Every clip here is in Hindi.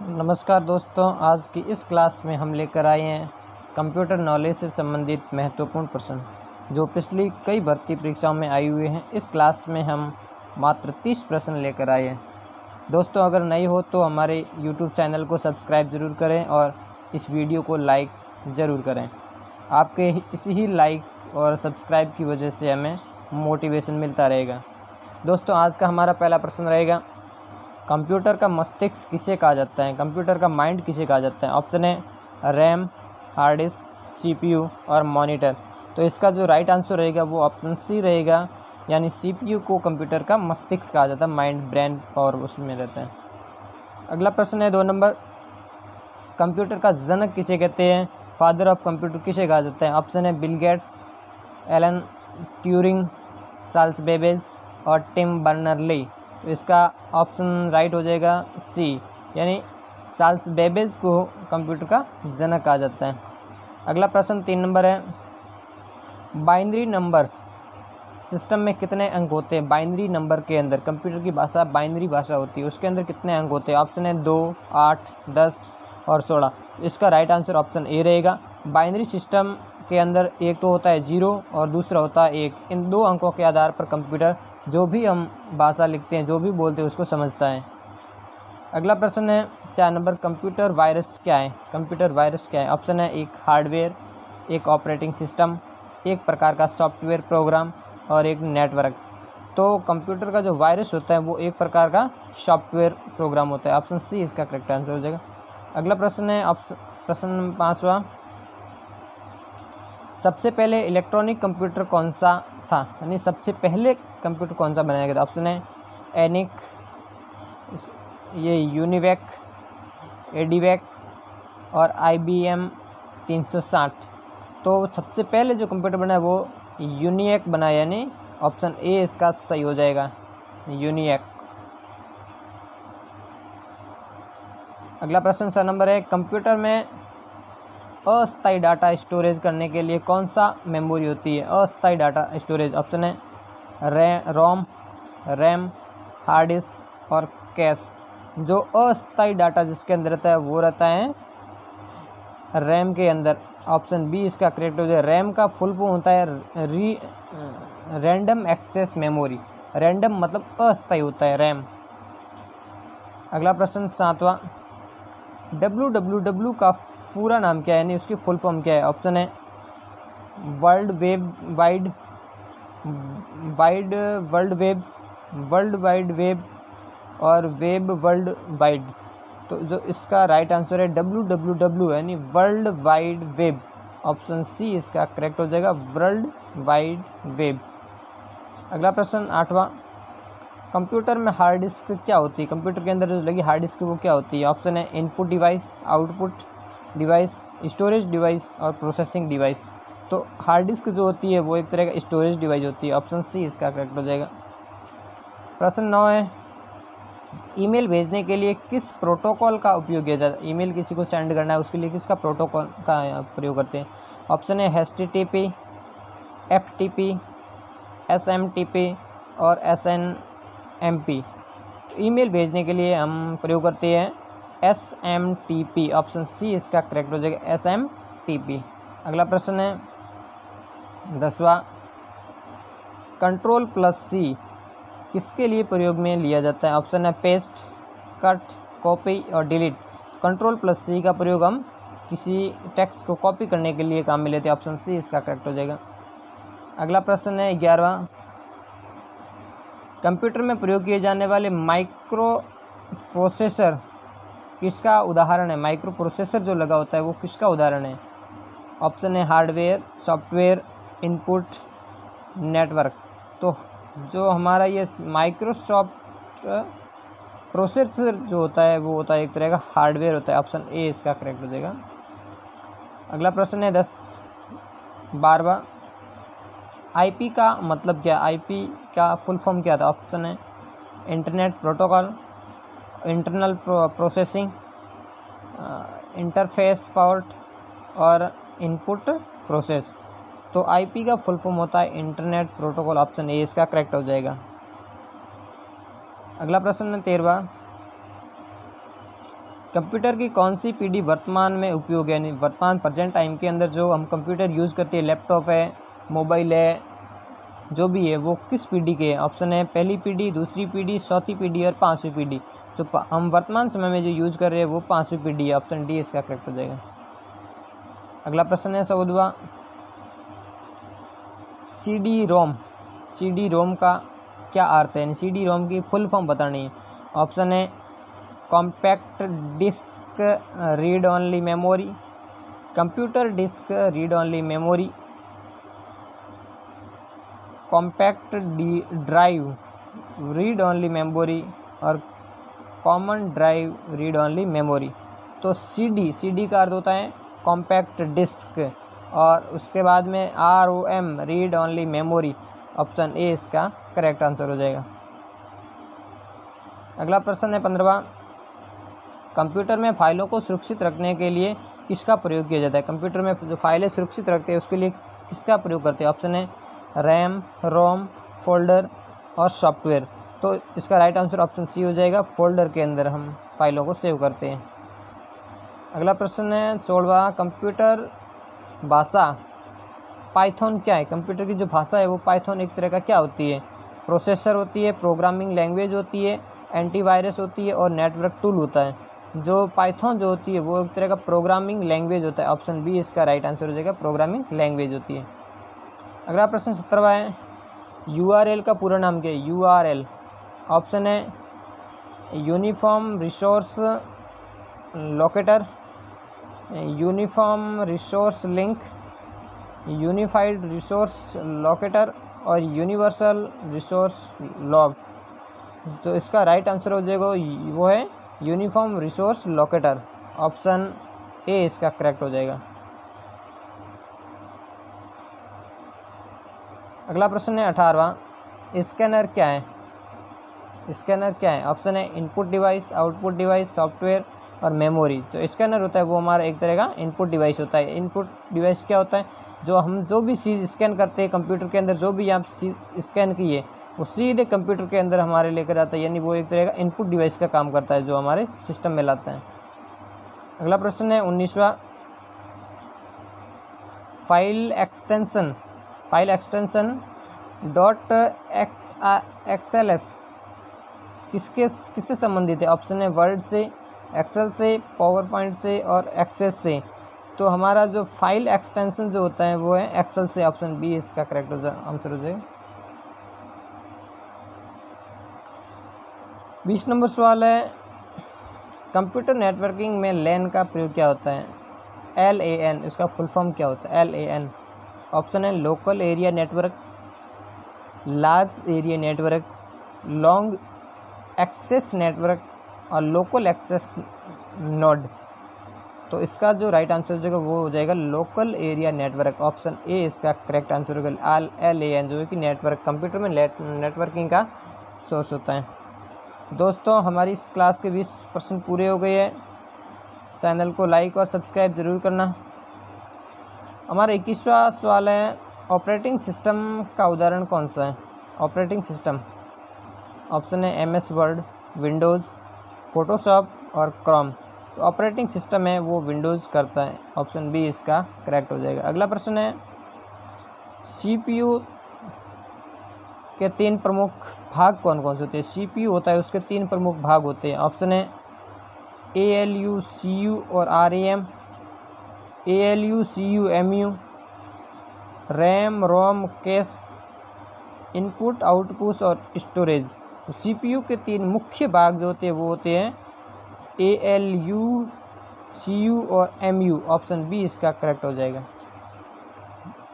नमस्कार दोस्तों, आज की इस क्लास में हम लेकर आए हैं कंप्यूटर नॉलेज से संबंधित महत्वपूर्ण प्रश्न जो पिछली कई भर्ती परीक्षाओं में आए हुए हैं। इस क्लास में हम मात्र 30 प्रश्न लेकर आए हैं। दोस्तों, अगर नए हो तो हमारे YouTube चैनल को सब्सक्राइब ज़रूर करें और इस वीडियो को लाइक ज़रूर करें। आपके इसी ही लाइक और सब्सक्राइब की वजह से हमें मोटिवेशन मिलता रहेगा। दोस्तों, आज का हमारा पहला प्रश्न रहेगा, कंप्यूटर का मस्तिष्क किसे कहा जाता है? कंप्यूटर का माइंड किसे कहा जाता है? ऑप्शन है रैम, हार्ड डिस्क, CPU और मॉनिटर। तो इसका जो राइट आंसर रहेगा वो ऑप्शन सी रहेगा, यानी CPU को कंप्यूटर का मस्तिष्क कहा जाता है। माइंड, ब्रेन पावर उसमें रहता है। अगला प्रश्न है 2 नंबर, कंप्यूटर का जनक किसे कहते हैं? फादर ऑफ कंप्यूटर किसे कहा जाता है? ऑप्शन है Bill Gates, Alan Turing, Charles Babbage और टिम बर्नर्ली। तो इसका ऑप्शन राइट हो जाएगा सी, यानी चार्ल्स बेबेज को कंप्यूटर का जनक कहा जाता है। अगला प्रश्न 3 नंबर है, बाइनरी नंबर सिस्टम में कितने अंक होते हैं? बाइनरी नंबर के अंदर, कंप्यूटर की भाषा बाइनरी भाषा होती है, उसके अंदर कितने अंक होते हैं? ऑप्शन है 2, 8, 10 और 16। इसका राइट आंसर ऑप्शन ए रहेगा। बाइनरी सिस्टम के अंदर एक तो होता है 0 और दूसरा होता है 1। इन दो अंकों के आधार पर कंप्यूटर जो भी हम भाषा लिखते हैं, जो भी बोलते हैं, उसको समझता है। अगला प्रश्न है 4 नंबर, कंप्यूटर वायरस क्या है? कंप्यूटर वायरस क्या है? ऑप्शन है एक हार्डवेयर, एक ऑपरेटिंग सिस्टम, एक प्रकार का सॉफ्टवेयर प्रोग्राम और एक नेटवर्क। तो कंप्यूटर का जो वायरस होता है वो एक प्रकार का सॉफ्टवेयर प्रोग्राम होता है। ऑप्शन सी इसका करेक्ट आंसर हो जाएगा। अगला प्रश्न है प्रश्न 5वां, सबसे पहले इलेक्ट्रॉनिक कंप्यूटर कौन सा था? यानी सबसे पहले कंप्यूटर कौन सा बनाया गया था? ऑप्शन है एनिक, ये यूनिवैक, एडीवैक और IBM 360। तो सबसे पहले जो कंप्यूटर बना है वो यूनिएक बना है, यानी ऑप्शन ए इसका सही हो जाएगा, यूनिएक। अगला प्रश्न 6 नंबर है, कंप्यूटर में अस्थायी डाटा स्टोरेज करने के लिए कौन सा मेमोरी होती है? अस्थायी डाटा स्टोरेज। ऑप्शन है रोम, रैम, हार्ड डिस्क और कैश। जो अस्थायी डाटा जिसके अंदर रहता है वो रहता है रैम के अंदर। ऑप्शन बी इसका करेक्ट हो जाए। रैम का फुल फॉर्म होता है रैंडम एक्सेस मेमोरी। रैंडम मतलब अस्थायी होता है रैम। अगला प्रश्न 7वां, www का पूरा नाम क्या है, यानी उसकी फुल फॉर्म क्या है? ऑप्शन है वर्ल्ड वाइड वेब और वेब वर्ल्ड वाइड। तो जो इसका राइट आंसर है www, यानी world wide web. Option C इसका करेक्ट हो जाएगा, वर्ल्ड वाइड वेब। अगला प्रश्न 8वां, कंप्यूटर में हार्ड डिस्क क्या होती है? कंप्यूटर के अंदर जो लगी हार्ड डिस्क वो क्या होती है? ऑप्शन है input device, output device, storage device और प्रोसेसिंग डिवाइस। तो हार्ड डिस्क जो होती है वो एक तरह का स्टोरेज डिवाइस होती है। ऑप्शन सी इसका करेक्ट हो जाएगा। प्रश्न 9 है, ईमेल भेजने के लिए किस प्रोटोकॉल का उपयोग किया जाता है? ईमेल किसी को सेंड करना है उसके लिए किसका प्रोटोकॉल का प्रयोग करते हैं? ऑप्शन है HTTP, FTP, SMTP और SNMP। ईमेल भेजने के लिए हम प्रयोग करते हैं SMTP। ऑप्शन सी इसका करेक्ट हो जाएगा, SMTP। अगला प्रश्न है 10वां, Ctrl+C किसके लिए प्रयोग में लिया जाता है? ऑप्शन है पेस्ट, कट, कॉपी और डिलीट। Ctrl+C का प्रयोग हम किसी टेक्स्ट को कॉपी करने के लिए काम में लेते हैं। ऑप्शन सी इसका करेक्ट हो जाएगा। अगला प्रश्न है 11वां, कंप्यूटर में प्रयोग किए जाने वाले माइक्रो प्रोसेसर किसका उदाहरण है? माइक्रो प्रोसेसर जो लगा होता है वो किसका उदाहरण है? ऑप्शन है हार्डवेयर, सॉफ्टवेयर, इनपुट, नेटवर्क। तो जो हमारा ये माइक्रोसॉफ्ट प्रोसेसर जो होता है वो होता है एक तरह का हार्डवेयर होता है। ऑप्शन ए इसका करेक्ट हो जाएगा। अगला प्रश्न है 12वां, IP का मतलब क्या? IP का फुल फॉर्म क्या था? ऑप्शन है internet protocol, internal processing, interface port और इनपुट प्रोसेस। तो IP का फुल फॉर्म होता है इंटरनेट प्रोटोकॉल। ऑप्शन ए इसका करेक्ट हो जाएगा। अगला प्रश्न है 13वां, कंप्यूटर की कौन सी पीढ़ी वर्तमान में उपयोग है, यानी वर्तमान प्रेजेंट टाइम के अंदर जो हम कंप्यूटर यूज़ करते हैं, लैपटॉप है, मोबाइल है, जो भी है, वो किस पीढ़ी के है? ऑप्शन है पहली पीढ़ी, दूसरी पीढ़ी, चौथी पीढ़ी और पांचवी पीढ़ी। जो हम वर्तमान समय में जो यूज कर रहे हैं वो पांचवी पीढ़ी है। ऑप्शन डी इसका करेक्ट हो जाएगा। अगला प्रश्न है 14वां, CD रोम, CD रोम का क्या अर्थ है? CD रोम की फुल फॉर्म बतानी है। ऑप्शन है compact disc read only memory, computer disc read only memory, compact drive read only memory और common drive read only memory. तो CD का अर्थ होता है कॉम्पैक्ट डिस्क और उसके बाद में ROM read only memory. Option A इसका करेक्ट आंसर हो जाएगा। अगला प्रश्न है 15वां, कंप्यूटर में फाइलों को सुरक्षित रखने के लिए किसका प्रयोग किया जाता है? कंप्यूटर में जो फाइलें सुरक्षित रखते हैं उसके लिए किसका प्रयोग करते हैं? ऑप्शन है रैम, रोम, फोल्डर और सॉफ्टवेयर। तो इसका राइट आंसर ऑप्शन सी हो जाएगा, फोल्डर के अंदर हम फाइलों को सेव करते हैं। अगला प्रश्न है 16वां, कंप्यूटर भाषा पाइथन क्या है? कंप्यूटर की जो भाषा है वो पाइथन एक तरह का क्या होती है? प्रोसेसर होती है, प्रोग्रामिंग लैंग्वेज होती है, एंटीवायरस होती है और नेटवर्क टूल होता है। जो पाइथन जो होती है वो एक तरह का प्रोग्रामिंग लैंग्वेज होता है। ऑप्शन बी इसका राइट आंसर हो जाएगा, प्रोग्रामिंग लैंग्वेज होती है। अगला प्रश्न 17वां है, URL का पूरा नाम क्या है? URL ऑप्शन है uniform resource locator, uniform resource link, unified resource locator और यूनिवर्सल रिसोर्स लॉग। तो इसका राइट आंसर हो जाएगा वो है uniform resource locator. Option A इसका करेक्ट हो जाएगा। अगला प्रश्न है 18वां, स्कैनर क्या है? स्कैनर क्या है? ऑप्शन है input device, output device, software और मेमोरी। तो स्कैनर होता है वो हमारा एक तरह का इनपुट डिवाइस होता है। इनपुट डिवाइस क्या होता है? जो हम जो भी चीज़ स्कैन करते हैं कंप्यूटर के अंदर, जो भी आप चीज़ स्कैन की है वो सीधे कंप्यूटर के अंदर हमारे लेकर आता है, यानी वो एक तरह का इनपुट डिवाइस का काम करता है जो हमारे सिस्टम में लाता है। अगला प्रश्न है 19वां, फाइल एक्सटेंशन .xlf किससे संबंधित है? ऑप्शन है वर्ड से, एक्सेल से, पावर पॉइंट से और एक्सेस से। तो हमारा जो फाइल एक्सटेंशन जो होता है वो है एक्सेल से। ऑप्शन बी इसका करेक्ट आंसर हो जाएगा। 20 नंबर सवाल है, कंप्यूटर नेटवर्किंग में लैन का प्रयोग क्या होता है? LAN इसका फुल फॉर्म क्या होता है? LAN ऑप्शन है local area network, large area network, long axis network और लोकल एक्सेस नोड। तो इसका जो राइट आंसर हो जाएगा वो हो जाएगा local area network. Option A इसका करेक्ट आंसर होगा। LAN जो है कि नेटवर्क, कंप्यूटर में नेटवर्किंग का सोर्स होता है। दोस्तों हमारी इस क्लास के 20 प्रश्न पूरे हो गए हैं। चैनल को लाइक और सब्सक्राइब जरूर करना। हमारा 21वां सवाल है, ऑपरेटिंग सिस्टम का उदाहरण कौन सा है? ऑपरेटिंग सिस्टम ऑप्शन है MS वर्ड, विंडोज़, फोटोशॉप और क्रोम। तो ऑपरेटिंग सिस्टम है वो विंडोज़ करता है। ऑप्शन बी इसका करेक्ट हो जाएगा। अगला प्रश्न है, CPU के 3 प्रमुख भाग कौन कौन से होते हैं? CPU होता है उसके 3 प्रमुख भाग होते हैं। ऑप्शन है ALU, CU और RAM, ALU, CU, MU, RAM, ROM, cache, input, output और स्टोरेज। तो CPU के 3 मुख्य भाग जो होते हैं वो होते हैं ALU, CU और MU। ऑप्शन बी इसका करेक्ट हो जाएगा।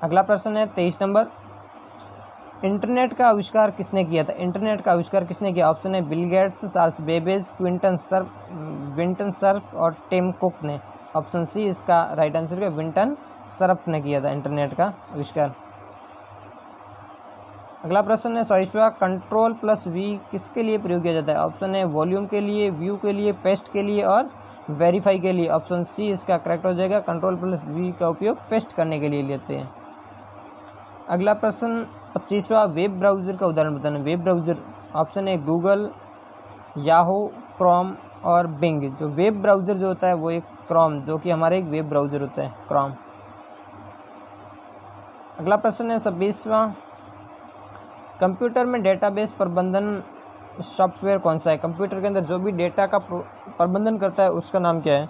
अगला प्रश्न है 23 नंबर, इंटरनेट का आविष्कार किसने किया था? इंटरनेट का आविष्कार किसने किया? ऑप्शन है Bill Gates, Charles Babbage, Vinton Cerf और टिम कुक ने। ऑप्शन सी इसका राइट आंसर है, विंटन सर्फ ने किया था इंटरनेट का आविष्कार। अगला प्रश्न है 24वां, Ctrl+V किसके लिए प्रयोग किया जाता है? ऑप्शन है वॉल्यूम के लिए, व्यू के लिए, पेस्ट के लिए और वेरीफाई के लिए। ऑप्शन सी इसका करेक्ट हो जाएगा, Ctrl+V का उपयोग पेस्ट करने के लिए लेते हैं। अगला प्रश्न 25वां, वेब ब्राउज़र का उदाहरण बताना। वेब ब्राउज़र ऑप्शन है गूगल, याहू, क्रोम और बिंग। जो वेब ब्राउज़र जो होता है वो एक क्रोम, जो कि हमारा एक वेब ब्राउज़र होता है क्रोम। अगला प्रश्न है 26वां, कंप्यूटर में डेटाबेस प्रबंधन सॉफ्टवेयर कौन सा है? कंप्यूटर के अंदर जो भी डेटा का प्रबंधन करता है उसका नाम क्या है?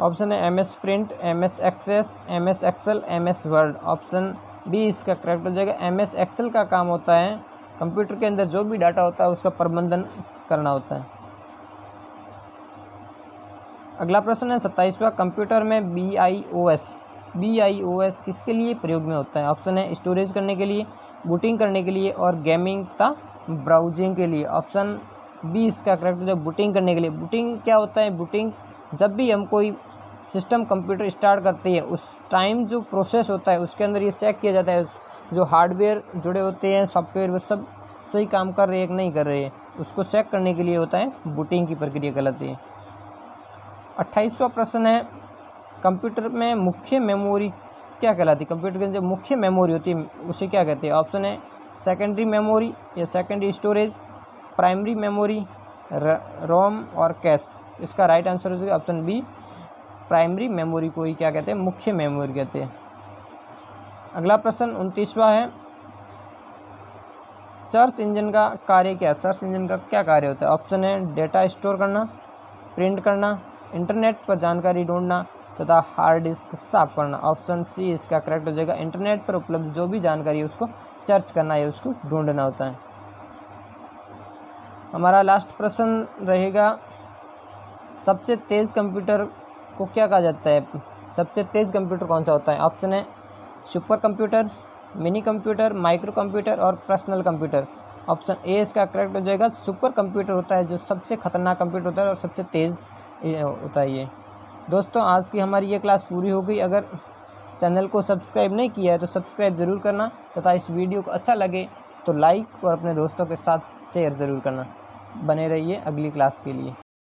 ऑप्शन है MS print, MS access, MS excel, MS word. Option B इसका करेक्ट हो जाएगा। MS एक्सेल का काम होता है कंप्यूटर के अंदर जो भी डाटा होता है उसका प्रबंधन करना होता है। अगला प्रश्न है 27वां, कंप्यूटर में BIOS किसके लिए प्रयोग में होता है? ऑप्शन है स्टोरेज करने के लिए, बूटिंग करने के लिए और गेमिंग तथा ब्राउजिंग के लिए। ऑप्शन बी इसका करेक्ट हो जाएगा, बूटिंग करने के लिए। बूटिंग क्या होता है? बूटिंग जब भी हम कोई सिस्टम कंप्यूटर स्टार्ट करते हैं उस टाइम जो प्रोसेस होता है उसके अंदर ये चेक किया जाता है जो हार्डवेयर जुड़े होते हैं, सॉफ्टवेयर, वो सब सही काम कर रहे हैं कि नहीं कर रहे हैं, उसको चेक करने के लिए होता है बूटिंग की प्रक्रिया कहलाती है। 28वां प्रश्न है, कंप्यूटर में मुख्य मेमोरी क्या कहलाती है? कंप्यूटर के अंदर जो मुख्य मेमोरी होती है उसे क्या कहते हैं? ऑप्शन है सेकेंडरी मेमोरी या सेकेंडरी स्टोरेज, प्राइमरी मेमोरी, रोम और कैश। इसका राइट आंसर हो जाएगा ऑप्शन बी, प्राइमरी मेमोरी को ही क्या कहते हैं? मुख्य मेमोरी कहते हैं। अगला प्रश्न 29वां है, सर्च इंजन का कार्य क्या है? सर्च इंजन का क्या कार्य होता है? ऑप्शन है डेटा स्टोर करना, प्रिंट करना, इंटरनेट पर जानकारी ढूंढना तथा हार्ड डिस्क साफ करना। ऑप्शन सी इसका करेक्ट हो जाएगा, इंटरनेट पर उपलब्ध जो भी जानकारी है उसको सर्च करना या उसको ढूंढना होता है। हमारा लास्ट प्रश्न रहेगा, सबसे तेज कंप्यूटर को क्या कहा जाता है? सबसे तेज कंप्यूटर कौन सा होता है? ऑप्शन है super computer, mini computer, micro computer और पर्सनल कंप्यूटर। ऑप्शन ए इसका करेक्ट हो जाएगा, सुपर कंप्यूटर होता है जो सबसे खतरनाक कंप्यूटर होता है और सबसे तेज होता है ये। दोस्तों आज की हमारी ये क्लास पूरी हो गई। अगर चैनल को सब्सक्राइब नहीं किया है तो सब्सक्राइब ज़रूर करना तथा इस वीडियो को अच्छा लगे तो लाइक और अपने दोस्तों के साथ शेयर ज़रूर करना। बने रहिए अगली क्लास के लिए।